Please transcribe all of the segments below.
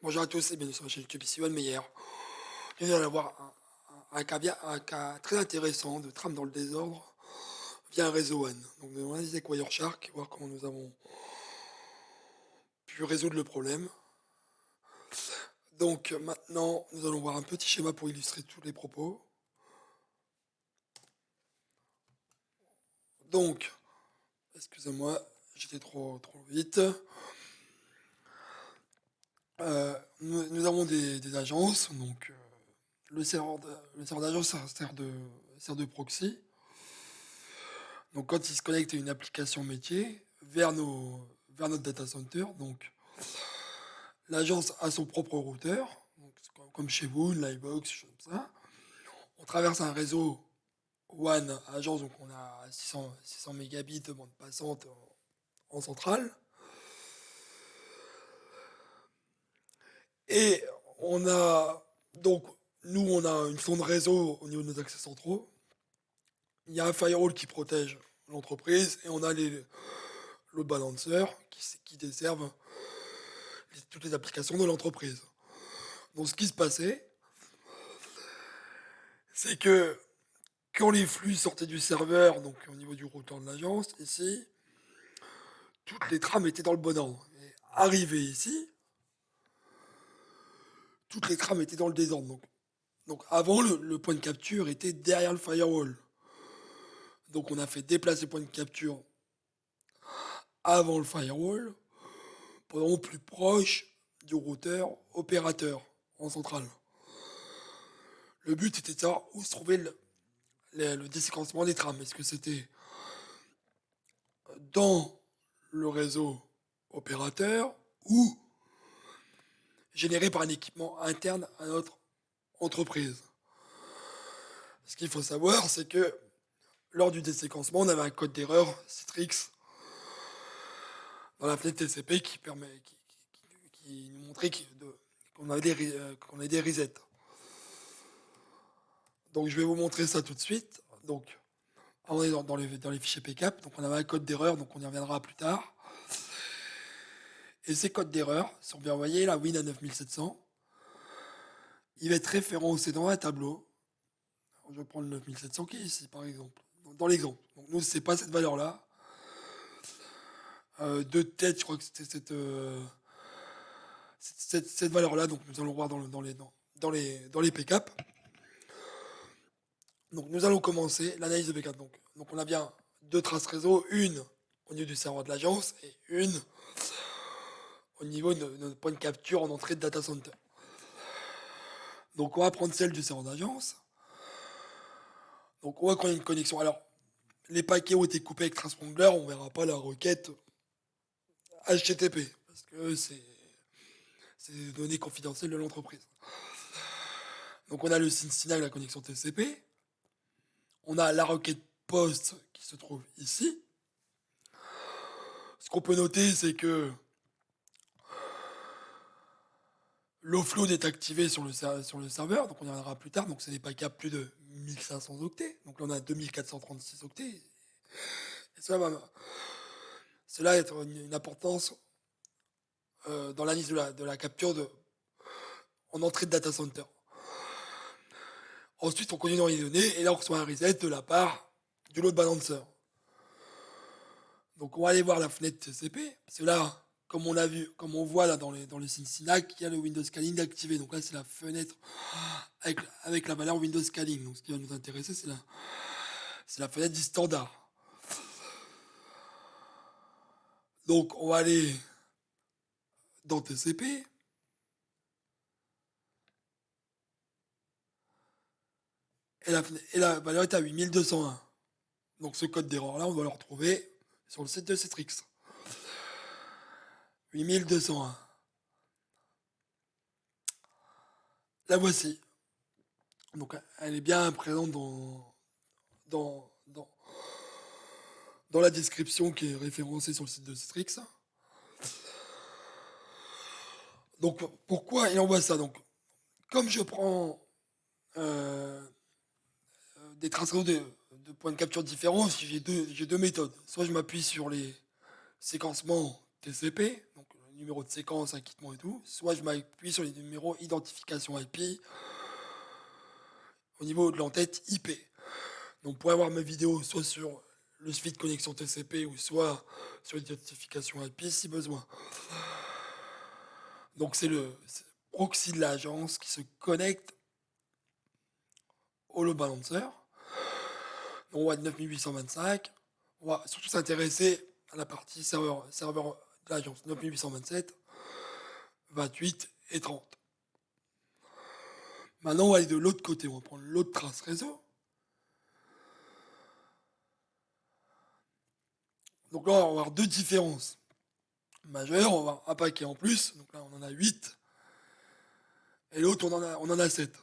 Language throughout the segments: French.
Bonjour à tous et bienvenue sur la chaîne YouTube, ici Yoann Meyer. Je viens d'avoir un cas très intéressant de trame dans le désordre via un réseau WAN. Donc nous allons analyser avec Wireshark, voir comment nous avons pu résoudre le problème. Donc maintenant, nous allons voir un petit schéma pour illustrer tous les propos. Donc, excusez-moi, j'étais trop vite. Nous avons des agences, donc le serveur d'agence sert de proxy. Donc quand il se connecte à une application métier vers notre data center, donc l'agence a son propre routeur, donc c'est comme chez vous, une Livebox, chose comme ça. On traverse un réseau WAN agence, donc on a 600 mégabits de bande passante en centrale. Et on a donc nous on a une sonde réseau au niveau de nos accès centraux. Il y a un firewall qui protège l'entreprise et on a le balancer qui desservent toutes les applications de l'entreprise. Donc ce qui se passait, c'est que quand les flux sortaient du serveur, donc au niveau du routeur de l'agence, ici, toutes les trames étaient dans le bon ordre. Et arrivé ici, toutes les trames étaient dans le désordre. Donc avant, le point de capture était derrière le firewall. Donc on a fait déplacer le point de capture avant le firewall pour être plus proche du routeur opérateur en centrale. Le but était de savoir où se trouvait le déséquencement des trames. Est-ce que c'était dans le réseau opérateur ou généré par un équipement interne à notre entreprise? Ce qu'il faut savoir, c'est que lors du déséquencement, on avait un code d'erreur Citrix dans la fenêtre TCP qui nous montrait qu'on avait des resets. Donc je vais vous montrer ça tout de suite. Donc on est dans les fichiers PCAP, donc on avait un code d'erreur, donc on y reviendra plus tard. Et ces codes d'erreur sont bien envoyés, la Win à 9700. Il va être référencé dans un tableau. Je vais prendre le 9700 qui est ici, par exemple, dans l'exemple. Donc nous, c'est pas cette valeur-là. De tête, je crois que c'était cette valeur-là. Donc nous allons voir dans les PCAP. Donc nous allons commencer l'analyse de PCAP. Donc on a bien deux traces réseau, une au niveau du serveur de l'agence et une au niveau de notre point de capture en entrée de data center. Donc on va prendre celle du serveur d'agence. Donc on voit qu'on a une connexion. Alors, les paquets ont été coupés avec transpondeur, on verra pas la requête HTTP, parce que c'est des données confidentielles de l'entreprise. Donc on a le signal de la connexion TCP, on a la requête POST qui se trouve ici. Ce qu'on peut noter, c'est que l'offload est activé sur le serveur, donc on y reviendra plus tard, donc c'est des paquets à plus de 1500 octets, donc là on a 2436 octets. Et cela a une importance dans l'analyse de la capture en entrée de data center. Ensuite, on continue dans les données et là, on reçoit un reset de la part du load balancer. Donc, on va aller voir la fenêtre TCP. Parce que là, comme on a vu, comme on voit là dans les signes SYNAC, il y a le Windows Scaling activé. Donc là, c'est la fenêtre avec la valeur Windows Scaling. Donc, ce qui va nous intéresser, c'est la fenêtre du standard. Donc, on va aller dans TCP. Et la valeur est à 8201. Donc, ce code d'erreur-là, on va le retrouver sur le site de Citrix. 8201. La voici. Donc elle est bien présente dans, dans, dans la description qui est référencée sur le site de Citrix. Donc pourquoi il envoie ça? Donc comme je prends des traces de points de capture différents, j'ai deux méthodes. Soit je m'appuie sur les séquencements TCP, donc numéros de séquence, acquittement et tout, soit je m'appuie sur les numéros identification IP au niveau de l'entête IP. Donc pour avoir mes vidéos soit sur le suivi de connexion TCP ou soit sur l'identification IP si besoin. Donc c'est le proxy de l'agence qui se connecte au load balancer. Donc on va de 9825. On va surtout s'intéresser à la partie serveur de l'agence 9827, 28 et 30. Maintenant, on va aller de l'autre côté. On va prendre l'autre trace réseau. Donc là, on va avoir deux différences majeures. On va avoir un paquet en plus. Donc là, on en a 8. Et l'autre, on en a 7.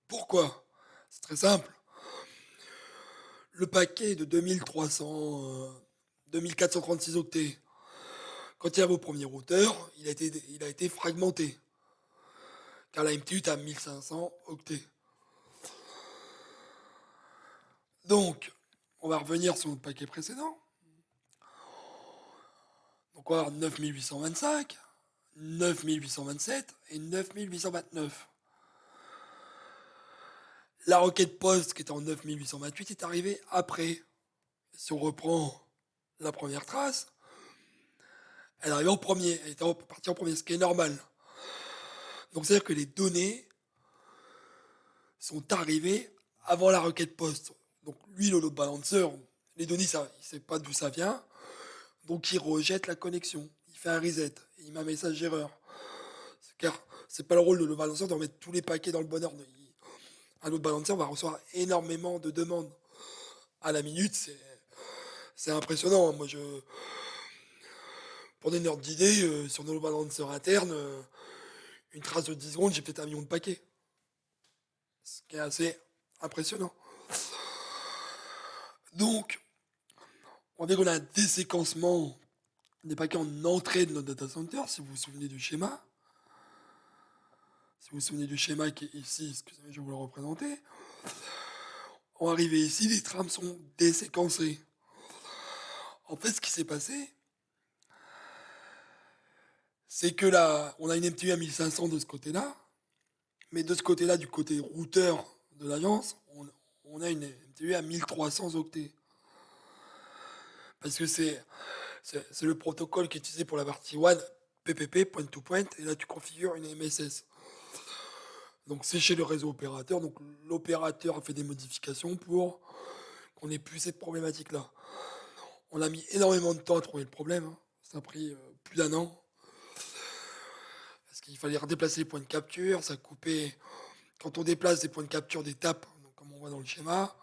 Pourquoi? C'est très simple. Le paquet de 2436 octets, quand il y a vos premiers routeurs, il a été fragmenté. Car la MTU est à 1500 octets. Donc, on va revenir sur notre paquet précédent. Donc, on va avoir 9825, 9827 et 9829. La requête post qui était en 9828 est arrivée après. Si on reprend la première trace, elle arrive en premier, elle était partie en premier, ce qui est normal. Donc c'est-à-dire que les données sont arrivées avant la requête post. Donc lui, le load balancer, les données, ça, il ne sait pas d'où ça vient, donc il rejette la connexion. Il fait un reset, et il met un message d'erreur. Car c'est pas le rôle de load balancer de remettre tous les paquets dans le bon ordre. Un load balancer va recevoir énormément de demandes à la minute, c'est impressionnant. Moi, pour donner une ordre d'idée, sur nos load balancer internes, une trace de 10 secondes, j'ai peut-être 1 million de paquets. Ce qui est assez impressionnant. Donc, on voit bien qu'on a un déséquencement des paquets en entrée de notre data center, si vous vous souvenez du schéma. Si vous vous souvenez du schéma qui est ici, excusez-moi, je vais vous le représenter. En arrivé ici, les trames sont déséquencées. En fait, ce qui s'est passé, c'est que là, on a une MTU à 1500 de ce côté-là, mais de ce côté-là, du côté routeur de l'agence, on a une MTU à 1300 octets. Parce que c'est le protocole qui est utilisé pour la partie WAN, PPP, point-to-point, et là tu configures une MSS. Donc c'est chez le réseau opérateur, donc l'opérateur a fait des modifications pour qu'on n'ait plus cette problématique-là. On a mis énormément de temps à trouver le problème, hein. Ça a pris plus d'1 an. Parce qu'il fallait redéplacer les points de capture, ça coupait. Quand on déplace des points de capture des tapes, donc comme on voit dans le schéma,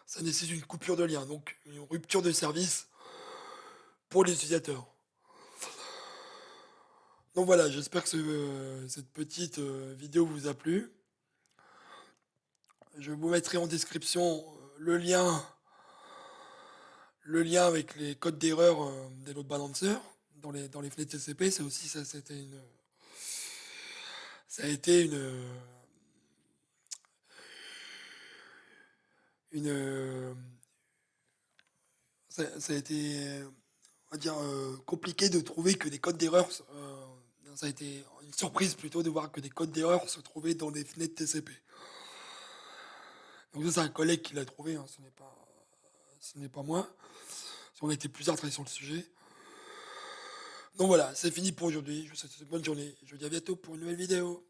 ça nécessite une coupure de lien, donc une rupture de service pour les utilisateurs. Donc voilà, j'espère que cette petite vidéo vous a plu. Je vous mettrai en description le lien avec les codes d'erreur des load balancers dans les fenêtres TCP. C'est aussi ça a été une ça a été on va dire compliqué de trouver que des codes d'erreur. Ça a été une surprise plutôt de voir que des codes d'erreur se trouvaient dans des fenêtres TCP. Donc ça, c'est un collègue qui l'a trouvé, hein, ce n'est pas moi. On a été plusieurs à travailler sur le sujet. Donc voilà, c'est fini pour aujourd'hui. Je vous souhaite une bonne journée. Je vous dis à bientôt pour une nouvelle vidéo.